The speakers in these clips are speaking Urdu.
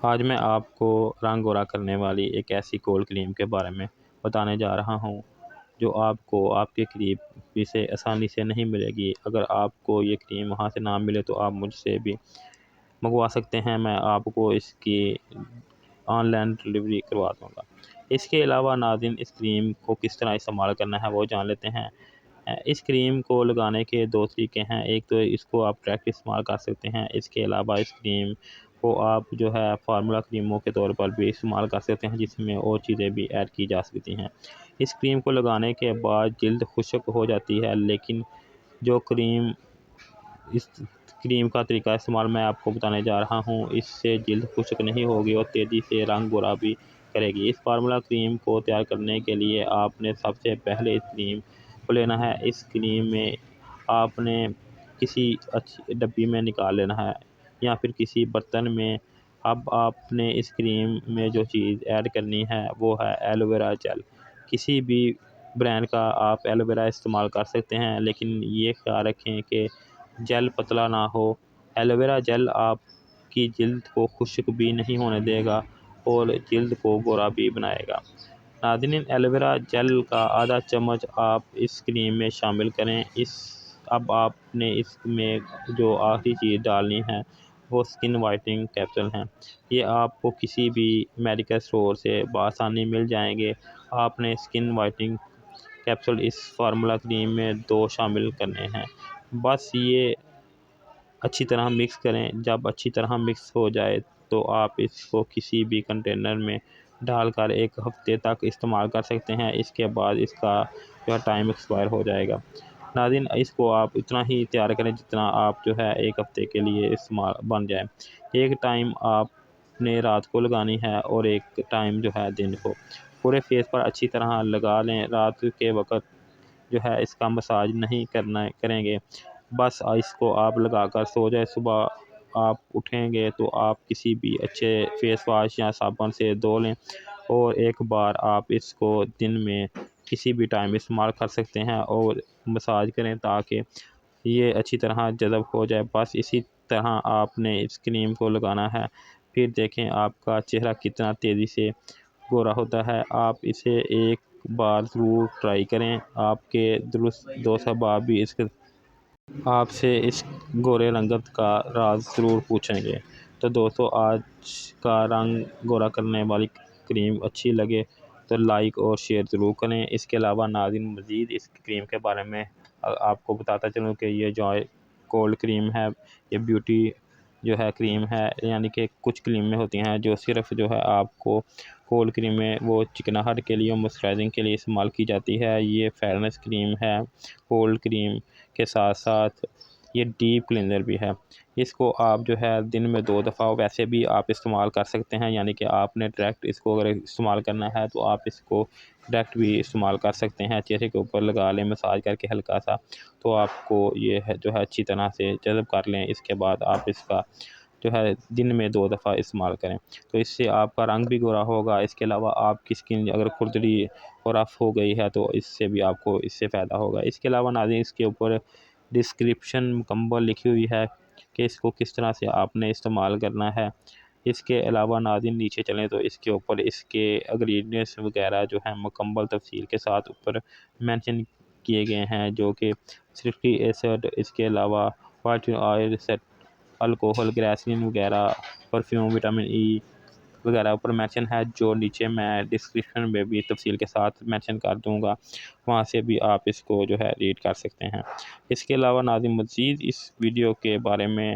آج میں آپ کو رنگ گورا کرنے والی ایک ایسی کولڈ کریم کے بارے میں بتانے جا رہا ہوں جو آپ کو آپ کے قریب بھی سے آسانی سے نہیں ملے گی۔ اگر آپ کو یہ کریم وہاں سے نہ ملے تو آپ مجھ سے بھی منگوا سکتے ہیں، میں آپ کو اس کی آن لائن ڈلیوری کروا دوں گا۔ اس کے علاوہ ناظرین، اس کریم کو کس طرح استعمال کرنا ہے وہ جان لیتے ہیں۔ اس کریم کو لگانے کے دو طریقے ہیں، ایک تو اس کو آپ ڈائریکٹ استعمال کر سکتے ہیں، اس کے علاوہ اس کریم کو آپ جو ہے فارمولا کریموں کے طور پر بھی استعمال کر سکتے ہیں، جس میں اور چیزیں بھی ایڈ کی جا سکتی ہیں۔ اس کریم کو لگانے کے بعد جلد خشک ہو جاتی ہے، لیکن جو اس کریم کا طریقہ استعمال میں آپ کو بتانے جا رہا ہوں، اس سے جلد خشک نہیں ہوگی اور تیزی سے رنگ گورا بھی کرے گی۔ اس فارمولا کریم کو تیار کرنے کے لیے آپ نے سب سے پہلے اس کریم کو لینا ہے۔ اس کریم میں آپ نے کسی اچھی ڈبی میں نکال لینا ہے یا پھر کسی برتن میں۔ اب آپ نے اس کریم میں جو چیز ایڈ کرنی ہے وہ ہے ایلو ویرا جیل۔ کسی بھی برانڈ کا آپ ایلو ویرا استعمال کر سکتے ہیں، لیکن یہ خیال رکھیں کہ جیل پتلا نہ ہو۔ ایلو ویرا جیل آپ کی جلد کو خشک بھی نہیں ہونے دے گا اور جلد کو گورا بھی بنائے گا۔ ناظرین، ایلو ویرا جیل کا آدھا چمچ آپ اس کریم میں شامل کریں۔ اب آپ نے اس میں جو آخری چیز ڈالنی ہے وہ سکن وائٹنگ کیپسول ہیں۔ یہ آپ کو کسی بھی میڈیکل اسٹور سے بآسانی مل جائیں گے۔ آپ نے سکن وائٹنگ کیپسول اس فارمولا کریم میں 2 شامل کرنے ہیں۔ بس یہ اچھی طرح مکس کریں۔ جب اچھی طرح مکس ہو جائے تو آپ اس کو کسی بھی کنٹینر میں ڈال کر 1 ہفتے تک استعمال کر سکتے ہیں۔ اس کے بعد اس کا جو ٹائم ایکسپائر ہو جائے گا۔ ناظرین، اس کو آپ اتنا ہی تیار کریں جتنا آپ جو ہے 1 ہفتے کے لیے استعمال بن جائے۔ ایک ٹائم آپ نے رات کو لگانی ہے اور ایک ٹائم جو ہے دن کو۔ پورے فیس پر اچھی طرح لگا لیں۔ رات کے وقت جو ہے اس کا مساج نہیں کریں گے، بس اس کو آپ لگا کر سو جائے۔ صبح آپ اٹھیں گے تو آپ کسی بھی اچھے فیس واش یا صابن سے دھو لیں اور ایک بار آپ اس کو دن میں کسی بھی ٹائم استعمال کر سکتے ہیں اور مساج کریں تاکہ یہ اچھی طرح جذب ہو جائے۔ بس اسی طرح آپ نے اس کریم کو لگانا ہے، پھر دیکھیں آپ کا چہرہ کتنا تیزی سے گورا ہوتا ہے۔ آپ اسے ایک بار ضرور ٹرائی کریں، آپ کے دوست احباب بھی آپ سے اس گورے رنگت کا راز ضرور پوچھیں گے۔ تو دوستو، آج کا رنگ گورا کرنے والی کریم اچھی لگے تو لائک اور شیئر ضرور کریں۔ اس کے علاوہ ناظرین، مزید اس کریم کے بارے میں آپ کو بتاتا چلوں کہ یہ جو کولڈ کریم ہے، یہ بیوٹی جو ہے کریم ہے، یعنی کہ کچھ کریمیں ہوتی ہیں جو صرف جو ہے آپ کو کولڈ کریم میں وہ چکناہٹ کے لیے اور موئسچرائزنگ کے لیے استعمال کی جاتی ہے۔ یہ فیئرنیس کریم ہے کولڈ کریم کے ساتھ ساتھ یہ ڈیپ کلینزر بھی ہے۔ اس کو آپ جو ہے دن میں 2 دفعہ ویسے بھی آپ استعمال کر سکتے ہیں، یعنی کہ آپ نے ڈائریکٹ اس کو اگر استعمال کرنا ہے تو آپ اس کو ڈائریکٹ بھی استعمال کر سکتے ہیں۔ چہرے کے اوپر لگا لیں مساج کر کے ہلکا سا، تو آپ کو یہ ہے جو ہے اچھی طرح سے جذب کر لیں۔ اس کے بعد آپ اس کا جو ہے دن میں 2 دفعہ استعمال کریں تو اس سے آپ کا رنگ بھی گورا ہوگا۔ اس کے علاوہ آپ کی سکن اگر کھردری اور رف ہو گئی ہے تو اس سے بھی آپ کو اس سے فائدہ ہوگا۔ اس کے علاوہ ناظرین، اس کے اوپر ڈسکرپشن مکمل لکھی ہوئی ہے کہ اس کو کس طرح سے آپ نے استعمال کرنا ہے۔ اس کے علاوہ ناظرین نیچے چلیں تو اس کے اوپر اس کے انگریڈینٹس وغیرہ جو ہیں مکمل تفصیل کے ساتھ اوپر مینشن کیے گئے ہیں، جو کہ سلفریک ایسڈ، اس کے علاوہ وائٹ آئل، الکوہل، گلیسرین وغیرہ، پرفیوم، وٹامن ای وغیرہ اوپر مینشن ہے، جو نیچے میں ڈسکرپشن میں بھی تفصیل کے ساتھ مینشن کر دوں گا، وہاں سے بھی آپ اس کو جو ہے ریڈ کر سکتے ہیں۔ اس کے علاوہ ناظرین، مزید اس ویڈیو کے بارے میں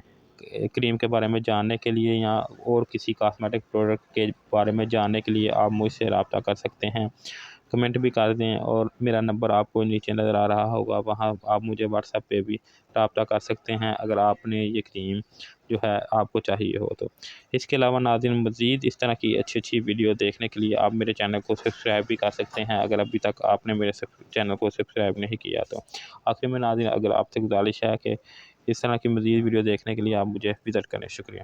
کریم کے بارے میں جاننے کے لیے یا اور کسی کاسمیٹک پروڈکٹ کے بارے میں جاننے کے لیے آپ مجھ سے رابطہ کر سکتے ہیں، کمنٹ بھی کر دیں، اور میرا نمبر آپ کو نیچے نظر آ رہا ہوگا، وہاں آپ مجھے واٹس ایپ پہ بھی رابطہ کر سکتے ہیں اگر آپ نے یہ کریم جو ہے آپ کو چاہیے ہو تو۔ اس کے علاوہ ناظرین، مزید اس طرح کی اچھی ویڈیو دیکھنے کے لیے آپ میرے چینل کو سبسکرائب بھی کر سکتے ہیں اگر ابھی تک آپ نے میرے چینل کو سبسکرائب نہیں کیا تو۔ آخر میں ناظرین، اگر آپ سے گزارش ہے کہ اس طرح کی مزید ویڈیو دیکھنے کے لیے آپ مجھے وزٹ کریں۔ شکریہ۔